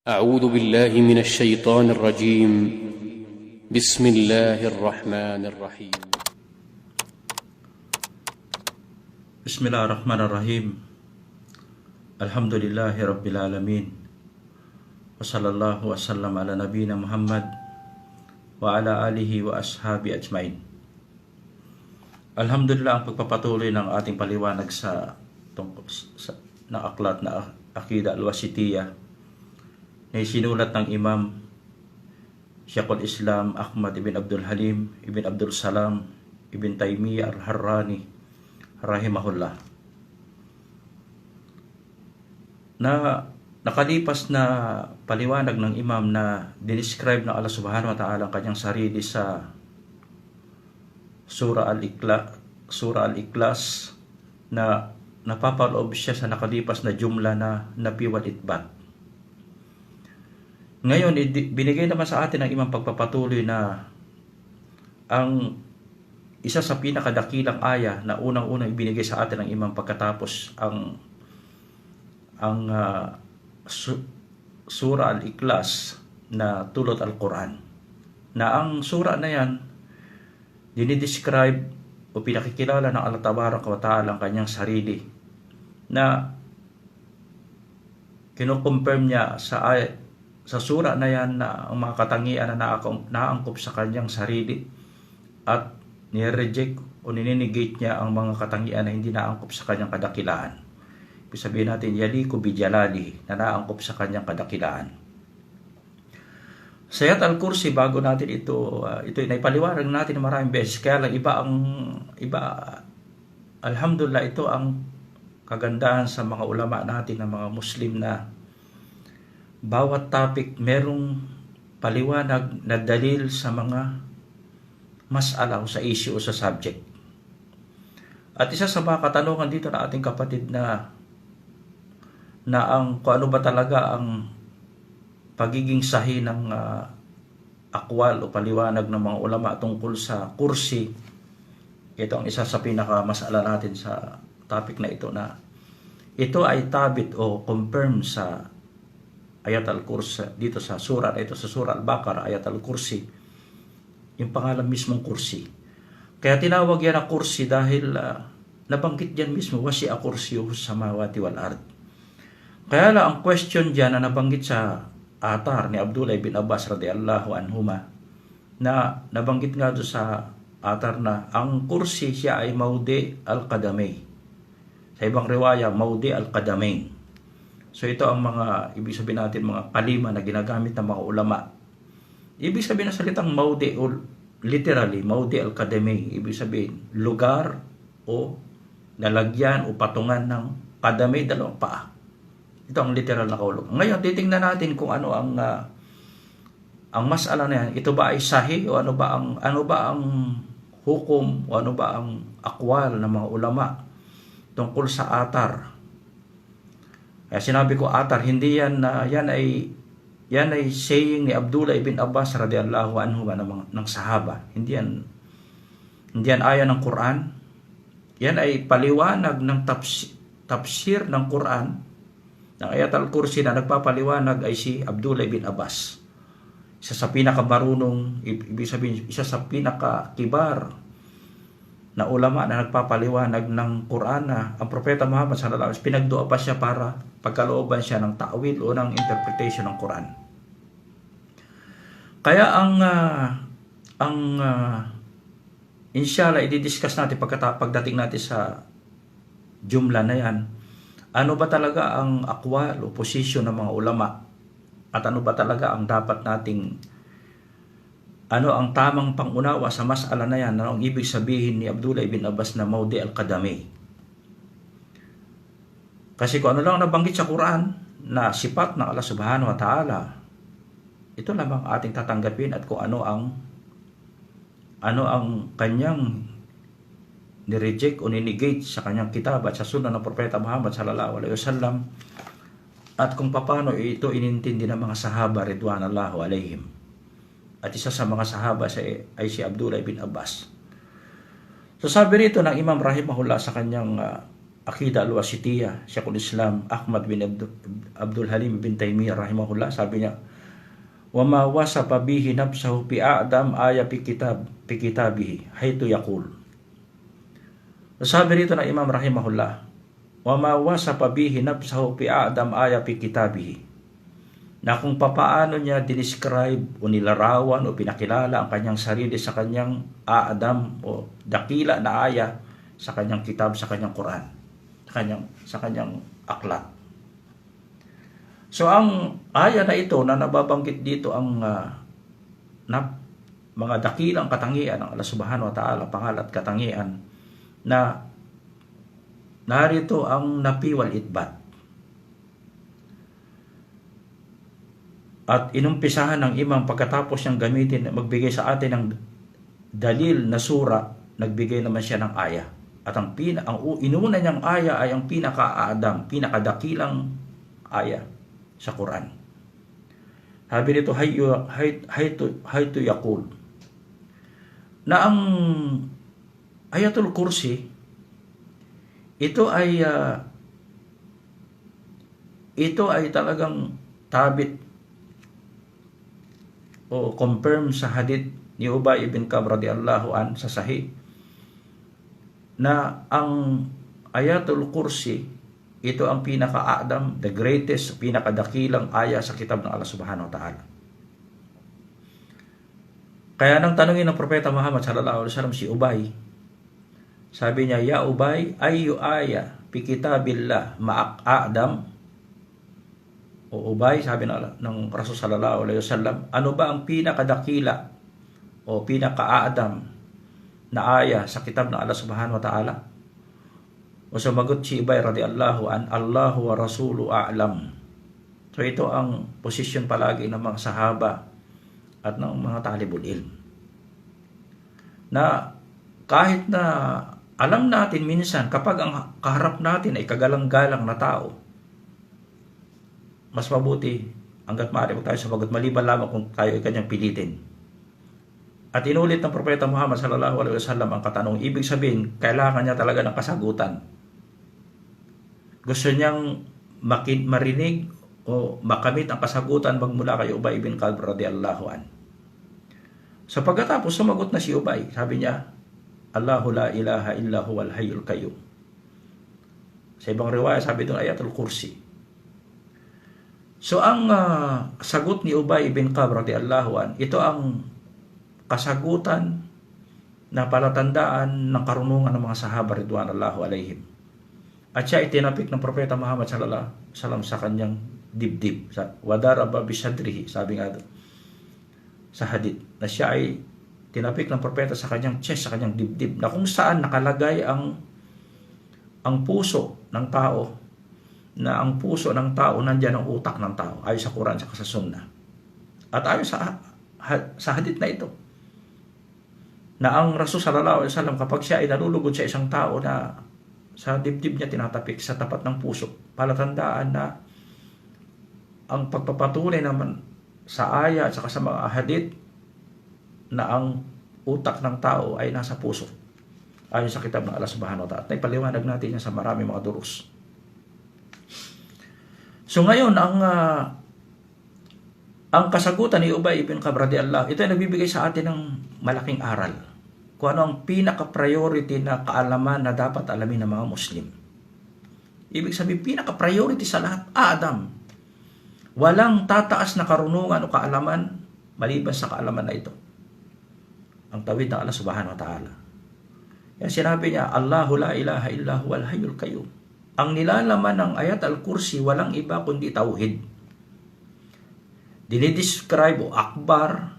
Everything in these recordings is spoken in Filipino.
أعوذ بالله من الشيطان الرجيم بسم الله الرحمن الرحيم Bismillahirrahmanirrahim. Alhamdulillahi Rabbil Alamin. Wa sallallahu wasallam ala nabiyina Muhammad wa ala alihi wa ashabi ajmain. Alhamdulillah, ang pagpapatuloy ng ating paliwanag sa aklat na Aqida al-Wasitiyah na sinulat ng Imam Shaykhul Islam Ahmad ibn Abdul Halim ibn Abdul Salam ibn Taymiyyah al-Harrani rahimahullah, na nakalipas na paliwanag ng imam na dinescribe ng Allah subhanahu wa ta'ala ang kanyang sarili sa Surah Al-Ikhlas na napapaloob siya sa nakalipas na jumla na napiwal itbat. Ngayon, binigay naman sa atin ng imam pagpapatuloy na ang isa sa pinakadakilang aya na unang-unang ibinigay sa atin ng imam pagkatapos ang Surah Al-Ikhlas na tulad Al-Quran, na ang surah na yan dinidescribe o pinakikilala ng Allah Tabaraka wa Ta'ala ang kanyang sarili, na kinukonfirm niya sa surah na yan na ang mga katangian na naangkop sa kanyang sarili, at nire-reject o nininegate niya ang mga katangian na hindi naangkop sa kanyang kadakilaan. Ibig sabihin natin, yaliku bijalali, na naangkop sa kanyang kadakilaan. Sa Ayat al-Kursi, bago natin ito naipaliwanag natin maraming beses, kaya lang iba, alhamdulillah, ito ang kagandahan sa mga ulama natin, ng mga Muslim, na bawat topic merong paliwanag na dalil sa mga mas'ala o sa issue o sa subject. At isa sa mga katanungan dito na ating kapatid na kung ano ba talaga ang pagiging sahi ng akwal o paliwanag ng mga ulama tungkol sa kursi. Ito ang isa sa pinakamas'ala natin sa topic na ito, na ito ay tabit o confirm sa Ayat al-Kursi dito sa surah na ito, sa surah Al-Baqarah, Ayat al-Kursi, yung pangalan mismong kursi. Kaya tinawag yan na kursi dahil nabanggit dyan mismo, wasi'a kursiyuhu samawati wal ard. Kaya lang ang question dyan na nabanggit sa atar ni Abdullah bin Abbas radhiyallahu anhuma, na nabanggit nga doon sa atar na ang kursi siya ay maudi al-qadamay. Sa ibang riwaya, maudi al-qadamain. So ito ang mga, ibig sabihin natin, mga kalima na ginagamit ng mga ulama. Ibig sabihin ng salitang maudi, o literally, maudi al-qadamay, ibig sabihin, lugar o nalagyan o patungan ng kadamay, dalawang paa. Ito ang literal na kaulog. Ngayon, titingnan natin kung ano ang mas'ala na yan. Ito ba ay sahih o ano ba ang hukom o ano ba ang akwal ng mga ulama tungkol sa atar. Kaya sinabi ko atar, hindi yan yan ay saying ni Abdullah ibn Abbas radhiyallahu anhu ng sahaba. Hindi yan aya ng Quran. Yan ay paliwanag ng tafsir ng Quran, ng Ayat al-Kursi, na nagpapaliwanag ay si Abdullah ibn Abbas. Isa sa pinakamarunong, ibig sabihin, isa sa pinakakibar na ulama na nagpapaliwanag ng Quran, na ang Propeta Muhammad sallallahu alaihi wasallam, pinagdua pa siya para pagkalooban siya ng ta'wil o ng interpretation ng Quran. Kaya inshallah, i-discuss natin pagdating natin sa jumla na yan, ano ba talaga ang akwal o posisyon ng mga ulama, at ano ba talaga ang dapat nating, ano ang tamang pangunawa sa mas'ala na yan, na ang ibig sabihin ni Abdullah ibn Abbas na maudi al-qadamay. Kasi kung ano lang nabanggit sa Quran na sipat ng Allah subhanahu wa ta'ala, ito lamang ating tatanggapin, at kung ano ang kanyang nireject o ninegate sa kanyang kitab at sa sunnah ng Propeta Muhammad sallallahu alaihi wasallam, at kung paano ito inintindi ng mga sahaba ridwanallahu alaihim. At isa sa mga sahaba ay si Abdullah ibn Abbas. So sabi rito ng Imam rahimahullah sa kanyang Aqidah al-Wasitiyah, Syekhul Islam Ahmad bin Abdul Halim bin Taimiyah rahimahullah, sabi niya, wa ma wasafa bihi nafsahu bi a'dam aya fi kitabihi haitu yaqul. Sabi rito na Imam rahimahullah, wa ma wasafa bihi nafsahu bi a'dam aya fi kitabihi, na kung papaano niya dinescribe o nilarawan o pinakilala ang kanyang sarili sa kanyang a'dam o dakila na aya sa kanyang kitab, sa kanyang Quran, sa kanyang aklat. So ang aya na ito na nababanggit dito ang mga dakilang katangian ng Allah Subhanahu wa Ta'ala, pangalan at katangian, na narito ang nafi wal itbat. At inumpisahan ng imam pagkatapos niyang gamitin, magbigay sa atin ng dalil na sura, nagbigay naman siya ng aya. At ang inuna niyang aya ay ang pinaka-Adam, pinakadakilang aya sa Quran. Sabi dito, haytu yaqul, na ang Ayatul Kursi, ito ay talagang tabit o confirm sa hadith ni Ubay ibn Ka'b radhiyallahu an sa Sahih, na ang Ayatul Kursi, ito ang pinaka-Adam, the greatest, pinakadakilang aya sa kitab ng Allah Subhanahu wa Ta'ala. Kaya nang tanungin ng Propeta Muhammad sallallahu alaihi wasallam si Ubay, sabi niya, ya Ubay, ayyu aya fi kitabillah ma'ak Adam? O Ubay, sabi ng Rasul sallallahu alaihi wasallam, ano ba ang pinakadakila o pinaka-Adam na aya sa kitab ng Allah Subhanahu wa Ta'ala? O sumagot si Ubay radhiyallahu an, Allahu wa rasulu a'lam. So ito ang posisyon palagi ng mga sahaba at ng mga talibul ilm, na kahit na alam natin minsan kapag ang kaharap natin ay kagalang-galang na tao, mas mabuti hanggat maaari huwag tayo sumagot, maliban lamang kung tayo ay kanyang pilitin. At inulit ng Propeta Muhammad sallallahu alaihi wasallam ang katanong, ibig sabihin kailangan niya talaga ng kasagutan. Gusto niyang marinig o makamit ang kasagutan magmula kay Ubay ibn Ka'b radhiyallahu an. So pagkatapos sumagot na si Ubay, sabi niya, Allahu la ilaha illa huwal hayyul qayyum. Sa ibang riwaya sabi doon Ayatul Kursi. So ang sagot ni Ubay ibn Ka'b radhiyallahu an, ito ang kasagutan na palatandaan ng karunungan ng mga sahaba ridwanullahu alaihim. At siya itinapik ng Propeta Muhammad sallallahu alaihi wasallam sa kanyang dibdib, sa wadaraba bisadrihi, sabi nga doon sa hadith, na siya ay tinapik ng propeta sa kanyang chest, sa kanyang dibdib, na kung saan nakalagay ang puso ng tao, na ang puso ng tao nandiyan ang utak ng tao ayon sa Quran at sa Sunnah. At ayon sa hadith na ito, na ang Rasul sallallahu alaihi wasallam kapag siya ay nalulugod sa isang tao, na sa dibdib niya tinatapik sa tapat ng puso, palatandaan na ang pagpapatunay naman sa aya at saka sa mga hadith na ang utak ng tao ay nasa puso ayon sa kitab ng Allah Subhanahu wa Ta'ala. At ipaliwanag natin yan sa marami mga durus. So ngayon, ang kasagutan ni Ubay ibn Ka'b radhiyallahu, ito ay nagbibigay sa atin ng malaking aral kung ano ang pinaka-priority na kaalaman na dapat alamin ng mga Muslim. Ibig sabihin, pinaka-priority sa lahat, Adam. Walang tataas na karunungan o kaalaman maliban sa kaalaman na ito, ang tawhid ng Allah Subhanahu wa Ta'ala. Yan sinabi niya, Allahu la ilaha illa huwal hayyul qayyum. Ang nilalaman ng ayat al-Kursi walang iba kundi tauhid. Dinidescribe o akbar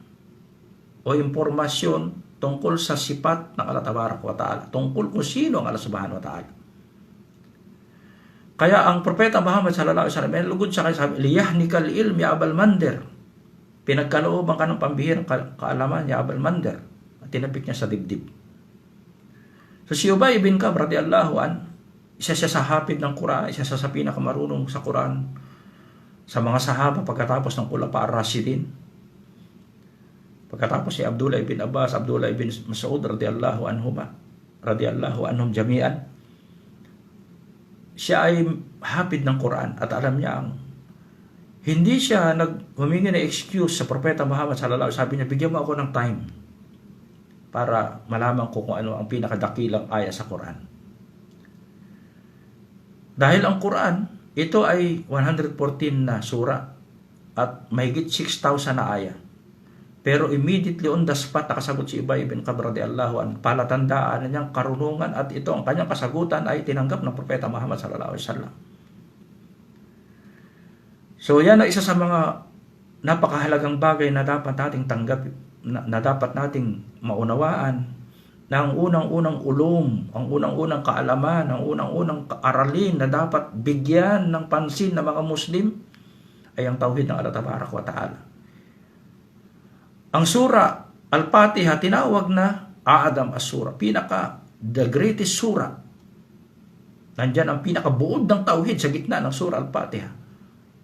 o impormasyon tungkol sa sipat ng Allah Tabaraka wa Ta'ala, tungkol kung sino ang Allah Subhanahu wa Ta'ala. Kaya ang Propeta Muhammad sallallahu alaihi wasallam, lugod siya kay sabi, liyahnikal ilmi abal mander. Pinagkalooban ka ng pambihirang kaalaman niya abal mander. At tinapik niya sa dibdib. So si Ubay ibn Ka'b radhiyallahu an, isa siya sa hafid ng Quran, isa siya sa pinakamarunong sa Quran sa mga sahaba pagkatapos ng Khulafa ar-Rashidin. Pagkatapos si Abdullah ibn Abbas, Abdullah ibn Mas'ud radhiyallahu anhum jami'an. siya ay hafid ng Quran at alam niya hindi siya humingi ng excuse sa Propeta Muhammad sallallahu alaihi wasallam. Sabi niya, bigyan mo ako ng time para malaman ko kung ano ang pinakadakilang aya sa Quran. Dahil ang Quran, ito ay 114 na sura at mahigit 6,000 na aya. Pero immediately on the spot, nakasagot si Ubay ibn Ka'b radhiyallahu anhu. Palatandaan na niyang karunungan at ito ang kanyang kasagutan ay tinanggap ng Propeta Muhammad sallallahu alaihi wasallam. So yan ay isa sa mga napakahalagang bagay na dapat nating tanggap, na dapat nating maunawaan, na ang unang-unang ulum, ang unang-unang kaalaman, ang unang-unang aralin na dapat bigyan ng pansin ng mga Muslim ay ang tauhid ng Allah Tabaraka wa Ta'ala. Ang sura Al-Fatiha tinawag na A'adam as-sura, the greatest sura. Nandyan ang pinakabuod ng tauhid sa gitna ng sura Al-Fatiha.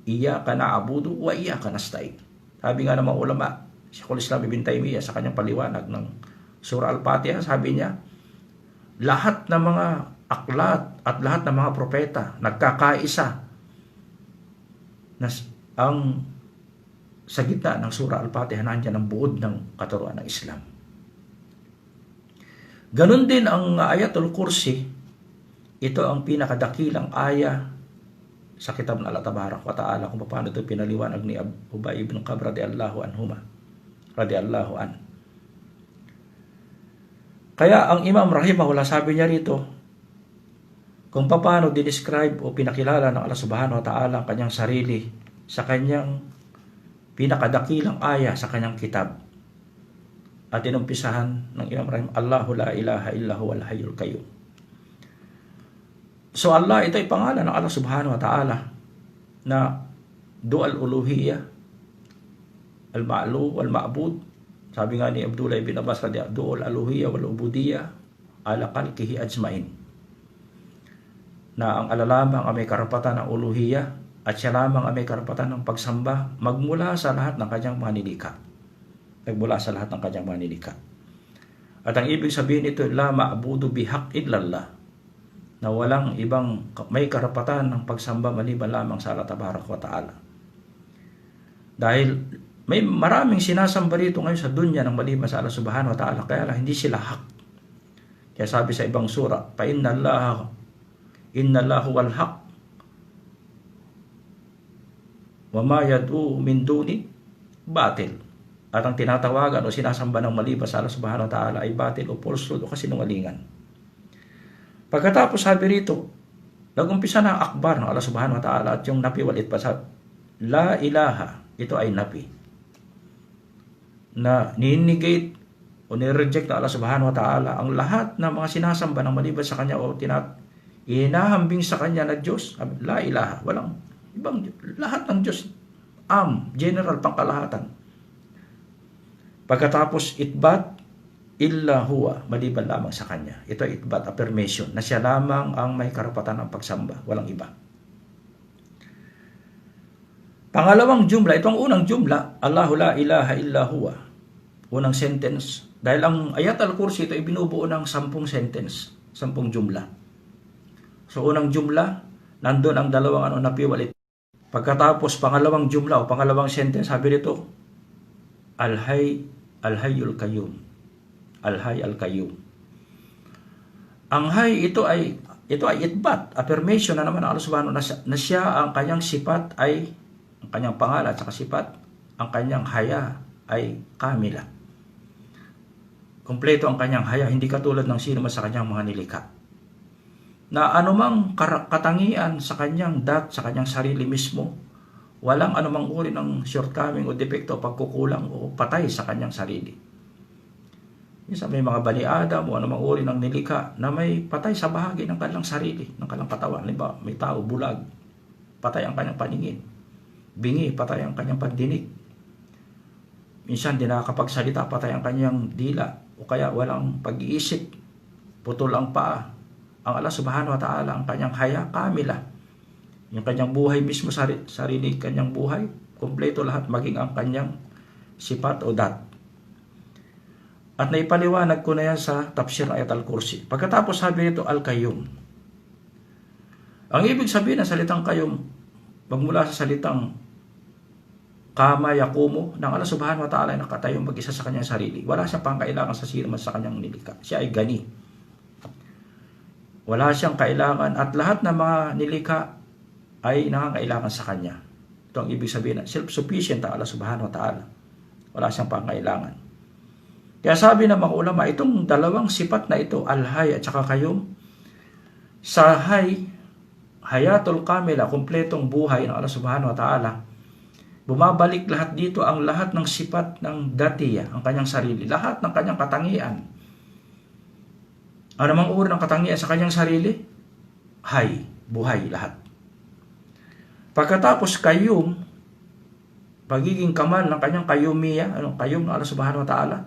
Iyyaka na'budu wa iyyaka nasta'in. Sabi nga ng mga ulama, Sheikhul Islam Ibn Taymiyyah sa kanyang paliwanag ng Surah Al-Fatiha, sabi niya, lahat ng mga aklat at lahat ng mga propeta nagkakaisa na ang sa gitna ng Surah Al-Fatiha nandiyan ang buod ng katuruan ng Islam. Ganon din ang Ayatul Kursi. Ito ang pinakadakilang aya sa kitab ng Allah Tabaraka wa Ta'ala kung paano ito pinaliwanag ni Ubay ibn Ka'b radhiyallahu anhuma. Kaya ang Imam rahimahullah, sabi niya rito, kung paano dinescribe o pinakilala ng Allah Subhanahu wa Ta'ala ang kanyang sarili sa kanyang pinakadakilang aya sa kanyang kitab. At inumpisahan ng Imam Rahim, Allahu la ilaha illa huwal hayyul qayyum. So Allah, ito ay pangalan ng Allah Subhanahu wa Ta'ala na dual uluhiyya, al-ma'lu wal-ma'bud. Sabi nga ni Abdullah ibn Abbas, dual uluhiyya wal-ubudiyya ala khalqihi ajmain. Na ang Allah lamang ang may karapatan ng uluhiyya at siya lamang ang may karapatan ng pagsamba magmula sa lahat ng kanyang mga nilikha. At ang ibig sabihin nito, la ma'budu bihaq illallah, na walang ibang may karapatan ng pagsamba maliban lamang sa Allah Tabaraka wa Ta'ala. Dahil may maraming sinasamba rito ngayon sa dunya ng maliban sa Allah Subhanahu wa Ta'ala, kaya lang hindi sila hak. Kaya sabi sa ibang sura, fa innallahu wal haq wa ma yad'u min duni batil. At ang tinatawagan o sinasamba ng maliban sa Allah Subhanahu wa Ta'ala ay batil o falsehood o kasinungalingan. Pagkatapos sabi rito, nag-umpisa na ang akbar ng Allah Subhanahu wa Ta'ala at yung napi walit pa sa la ilaha, ito ay napi na ni-negate o ni-reject ng Allah Subhanahu wa Ta'ala ang lahat ng mga sinasamba ng maliban sa kanya o inahambing sa kanya na Diyos. La ilaha, walang ibang Diyos, lahat ng Diyos, general, pangkalahatan. Pagkatapos itbat illa huwa, maliban lamang sa kanya. Ito ay itbat, affirmation, na siya lamang ang may karapatan ng pagsamba, walang iba. Pangalawang jumla, ito ang unang jumla, Allahu la ilaha illa huwa. Unang sentence. Dahil ang ayat al-kursi ito ay binubuo ng 10 sentence, 10 jumla. So unang jumla, nandun ang dalawang napiwalit. Pagkatapos pangalawang jumla o pangalawang sentence, sabi dito, al-hayyul qayyum. Al-Hayy al-Qayyum. Ang hay, ito ay itbat, affirmation na naman ng Allah Subhanahu na siya ang kanyang sifat ay, ang kanyang pangalan at saka sifat, ang kanyang haya ay kamila. Kompleto ang kanyang haya, hindi katulad ng sino man sa kanyang mga nilikha. Na anumang katangian sa kanyang sa kanyang sarili mismo, walang anumang uri ng shortcoming o depekto o pagkukulang o patay sa kanyang sarili. Minsan may mga bani Adam o anumang uri ng nilikha na may patay sa bahagi ng kanilang sarili, ng kanilang katawan. Halimbawa, may tao, bulag, patay ang kanyang paningin. Bingi, patay ang kanyang pandinig. Minsan, di nakakapagsalita, patay ang kanyang dila. O kaya walang pag-iisip, putol ang paa. Ang Allah Subhanahu wa Ta'ala, ang kanyang haya, kamila. Yung kanyang buhay mismo, sarili kanyang buhay, kompleto lahat, maging ang kanyang sifat o dat. At naipaliwanag ko na yan sa tafsir ayat al-kursi. Pagkatapos sabi nito, al-qayyum. Ang ibig sabihin ng salitang kayum, magmula sa salitang kama yakumo ng Allah subhanahu wa ta'ala ay nakatayong mag-isa sa kanyang sarili. Wala siyang pangkailangan sa sino man sa kanyang nilikha. Siya ay gani. Wala siyang kailangan at lahat ng mga nilikha ay nangangailangan sa kanya. Ito ang ibig sabihin na self-sufficient ang Allah subhanahu wa ta'ala. Wala siyang pangkailangan. Kaya sabi ng mga ulama, itong dalawang sifat na ito, al-hay at saka kayum, sa hay, hayatul kamila, kumpletong buhay ng Allah subhanahu wa ta'ala, bumabalik lahat dito ang lahat ng sifat ng datiya, ang kanyang sarili, lahat ng kanyang katangian. Ano mang uri ng katangian sa kanyang sarili? Hay, buhay, lahat. Pagkatapos kayum, pagiging kamal ng kanyang kayumiya, kayum ng Allah subhanahu wa ta'ala,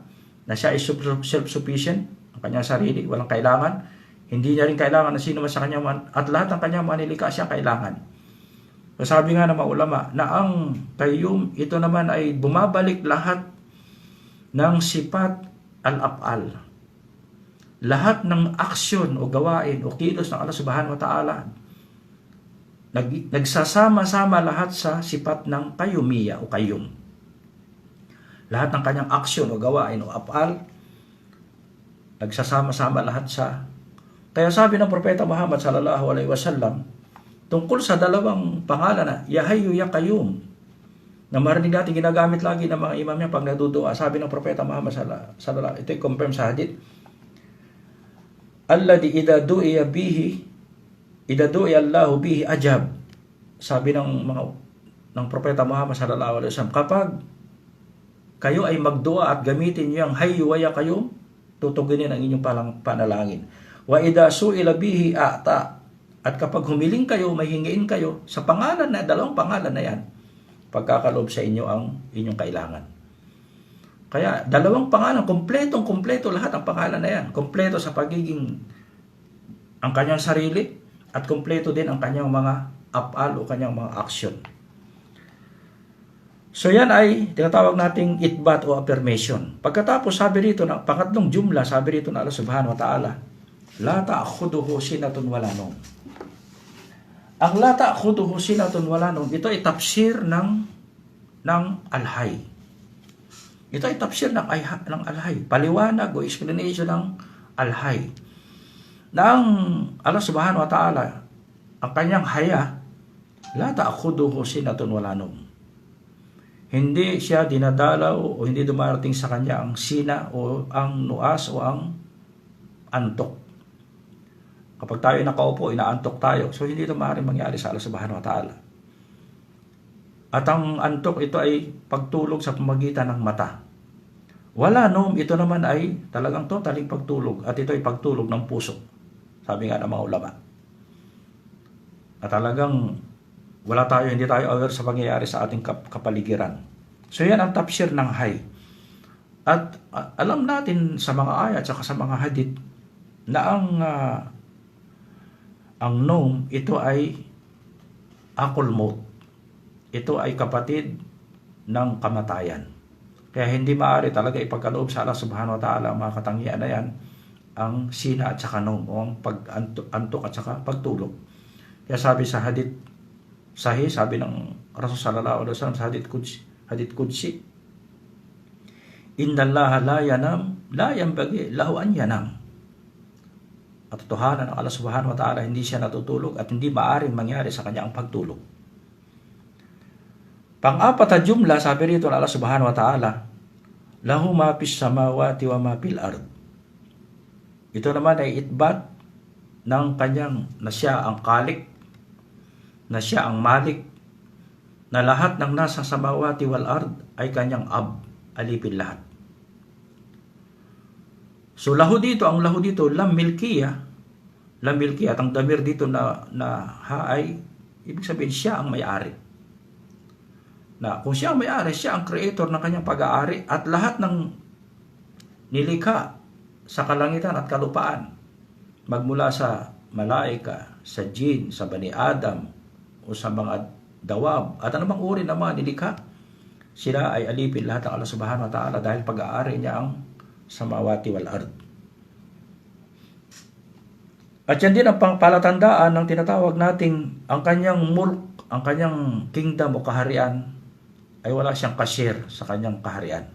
na siya ay self-sufficient, ang kanyang sarili, walang kailangan, hindi niya rin kailangan na sino man sa kanyang, at lahat ng kanyang manilika siya kailangan. Sabi nga ng mga ulama na ang qayyum, ito naman ay bumabalik lahat ng sifat al-af'al. Lahat ng aksyon o gawain o kilos ng Allah subhanahu wa ta'ala, nagsasama-sama lahat sa sifat ng qayyumiyya o qayyum. Lahat ng kanyang aksyon o gawain o af'al, nagsasama-sama lahat sa. Kaya sabi ng Propeta Muhammad sallallahu alaihi wasallam, tungkol sa dalawang pangalan na Ya Hayyu Ya Qayyum, na marinig natin ginagamit lagi ng mga imam niya pag nagdudua. Sabi ng Propeta Muhammad sallallahu alaihi wasallam, ito ay confirm sa hadith, alladhi idha du'iya Allahu bihi ajab. Sabi ng Propeta Muhammad sallallahu alaihi wasallam, kapag kayo ay magdua at gamitin niyo ang Hayyu Ya Qayyum, tutuginin ang inyong panalangin. Wa idha su'ila bihi a'ta. At kapag humiling kayo, may hingiin kayo sa pangalan na, dalawang pangalan na yan, pagkakaloob sa inyo ang inyong kailangan. Kaya dalawang pangalan, kumpleto lahat ang pangalan na yan. Kumpleto sa pagiging ang kanyang sarili at kumpleto din ang kanyang mga af'al o kanyang mga aksyon. So yan ay tinatawag nating itbat o affirmation. Pagkatapos sabi rito, na pangatlong jumla, sabi rito na Allah subhanahu wa ta'ala, la ta'khuduhu sinatun wala nawm. Ang la ta'khuduhu sinatun wala nawm, ito ay tafsir ng al-hay. Ito ay tafsir ng al-hay, paliwanag o explanation ng al-hay. Na ang Allah subhanahu wa ta'ala, ang kanyang haya, la ta'khuduhu sinatun wala nawm. Hindi siya dinadalaw o hindi dumarating sa kanya ang sina o ang nuas o ang antok. Kapag tayo nakaupo, inaantok tayo. So, hindi ito maaaring mangyari sa Allah subhanahu wa ta'ala. At ang antok, ito ay pagtulog sa pamagitan ng mata. Wala nawm, ito naman ay talagang totaling pagtulog. At ito ay pagtulog ng puso. Sabi nga ng mga ulama. At talagang hindi tayo aware sa pangyayari sa ating kapaligiran. So, yan ang tafsir ng hay. At alam natin sa mga ayat at sa mga hadith na ang nawm, ito ay akul maut. Ito ay kapatid ng kamatayan. Kaya hindi maaari talaga ipagkaloob sa Allah subhanahu wa ta'ala ang mga katangian na yan, ang sina at saka nawm, o ang pag-antok at saka pagtulog. Kaya sabi sa hadith sahih, sabi ng Rasul sallallahu alaihi wasallam sa hadith qudsi, innallaha la yanam, la yanbaghi lahu an yanam. At totohanan ng Allah subhanahu wa ta'ala, hindi siya natutulog at hindi maaring mangyari sa kanya ang pagtulog. Pang-apat na jumla, sabi rito ng Allah subhanahu wa ta'ala, lahu ma fis samawati wa ma fil ard. Ito naman ay itbat ng kanyang na siya ang Khalik, na siya ang Malik, na lahat ng nasa samawati wal ard ay kanyang alipin lahat. So lahu dito, ang lahu dito, lam milkiya, at ang damir dito na ha ay, ibig sabihin siya ang may-ari. Na kung siya ang may-ari, siya ang creator ng kanyang pag-aari at lahat ng nilikha sa kalangitan at kalupaan, magmula sa malaika, sa jin, sa bani Adam, o sa mga dawab, at anumang uri ng mga nilikha, sila ay alipin lahat ng Allah subhanahu wa ta'ala dahil pag-aari niya ang samawati wal ard. At yan din ang palatandaan ng tinatawag nating ang kanyang mulk, ang kanyang kingdom o kaharian ay wala siyang kashare sa kanyang kaharian.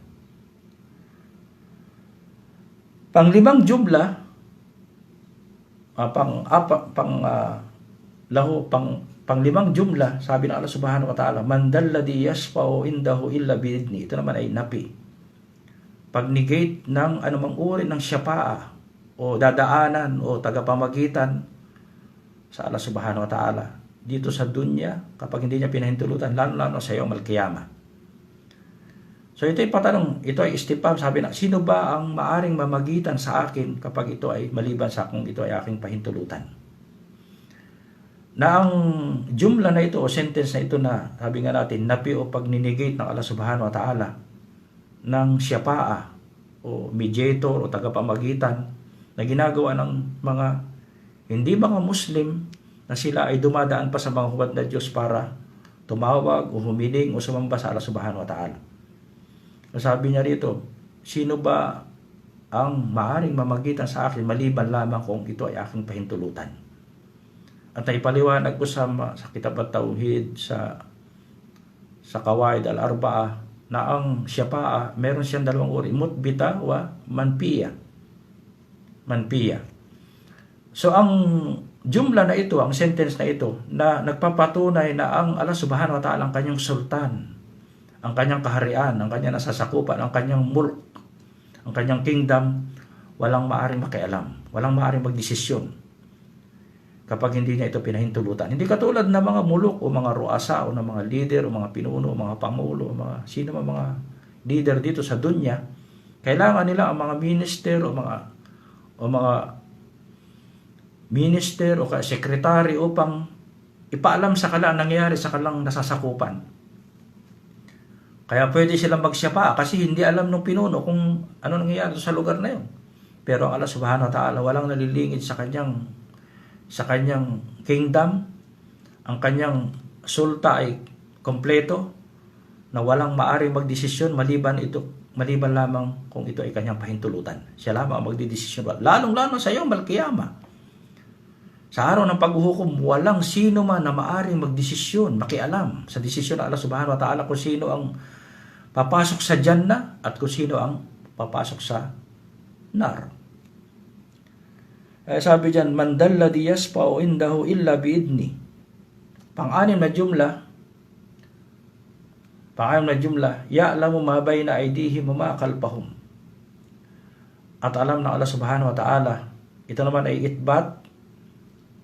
Panglimang jumla, panglimang jumla, sabi ng Allah Subhanahu wa Ta'ala, man dalladhi yashfa'u indahu illa biidni. Ito naman ay napi. Pag-negate ng anumang uri ng syafa'a o dadaanan o tagapamagitan sa Allah Subhanahu wa Ta'ala dito sa dunya kapag hindi niya pinahintulutan, lalo sa yawm al-qiyamah. So ito ay patanong, ito ay istifham, sabi na, sino ba ang maaring mamagitan sa akin kapag ito ay maliban sa kung ito ay aking pahintulutan? Na ang jumla na ito o sentence na ito na sabi nga natin, napi o pagninegate ng Allah Subhanahu wa Ta'ala ng syafa'a o mediator o tagapamagitan na ginagawa ng mga hindi mga Muslim na sila ay dumadaan pa sa mga hubad na Diyos para tumawag o humiling o sumamba sa Allah Subhanahu wa Ta'ala. Sabi niya rito, sino ba ang maaring mamagitan sa akin maliban lamang kung ito ay aking pahintulutan? At naipaliwanag ko sa Kitab at-Tauhid sa Qawaid al-Arba'ah na ang syafa'a meron siyang dalawang uri, mutbita wa manpiya. So ang jumla na ito, ang sentence na ito, na nagpapatunay na ang Allah Subhanahu wa Ta'ala ang kanyang sultan, ang kanyang kaharian, ang kanyang nasasakupan, ang kanyang mulk, ang kanyang kingdom, walang maaring makialam, walang maaring magdesisyon kapag hindi niya ito pinahintulutan. Hindi katulad na mga muluk o mga ruasa o ng mga leader o mga pinuno o mga pangulo o mga sino mga leader dito sa dunya, kailangan nila ang mga minister o mga minister o sekretary upang ipaalam sa kanila ang nangyayari sa kanilang nasasakupan. Kaya pwede silang magsiyapa kasi hindi alam ng pinuno kung ano nangyayari sa lugar na yun. Pero ang Allah Subhanahu wa Ta'ala walang nalilingid sa kanyang kingdom. Ang kanyang sulta ay kompleto na walang maaring magdesisyon maliban lamang kung ito ay kanyang pahintulutan. Siya lamang ang magdidesisyon. Lalong-lalo sa iyong malkiyama. Sa araw ng paghuhukom, walang sino man na maaring magdesisyon, makialam sa desisyon ng Allah Subhanahu wa Ta'ala kung sino ang papasok sa Jannah at kung sino ang papasok sa nar. Sabi dyan, man dalladhi yashfa'u indahu illa biidni. Pang-anim na jumla, ya'lamu ma bayna aydihim wa ma khalfahum. At alam ng Allah Subhanahu wa Ta'ala, ito naman ay itbat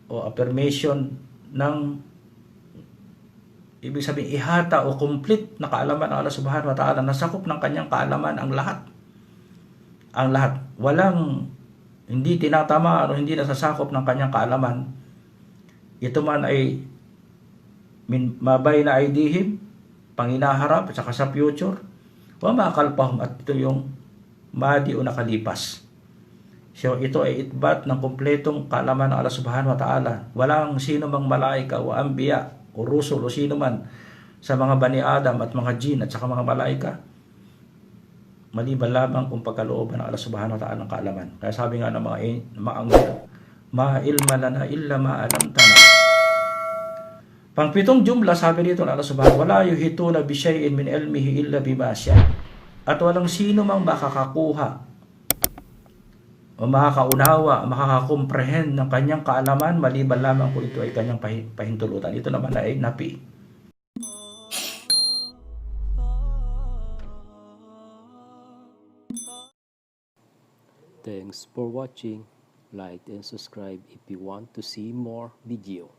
o affirmation ng ibig sabihin ihata o complete na kaalaman ng Allah Subhanahu wa Ta'ala, nasakop ng kanyang kaalaman ang lahat. Ang lahat. Walang hindi tinatama o hindi nasasakop ng kanyang kaalaman. Ito man ay mabay na aydihim, panginaharap at saka sa future, wa ma khalfahum, at ito yung madi o nakalipas. So ito ay itbat ng kumpletong kaalaman ng Allah Subhanahu wa Ta'ala. Walang sino mang malaika o anbiya o rusul o sino man sa mga bani Adam at mga jin at saka mga malaika maliban lamang kung pagkalooban ng Allah Subhanahu wa Ta'ala ng kaalaman. Kaya sabi nga ng mga anghel, ma ilma lana illa ma alamtana. Pang-pitong jumla, sabi dito ng Allah Subhanahu, wala yuhituna bi syai'in min ilmihi illa bima syaa. At walang sino mang makakakuha o makakaunawa, makakakomprehend ng kanyang kaalaman maliban lamang kung ito ay kanyang pahintulutan. Ito naman ay napi. Thanks for watching. Like and subscribe if you want to see more video.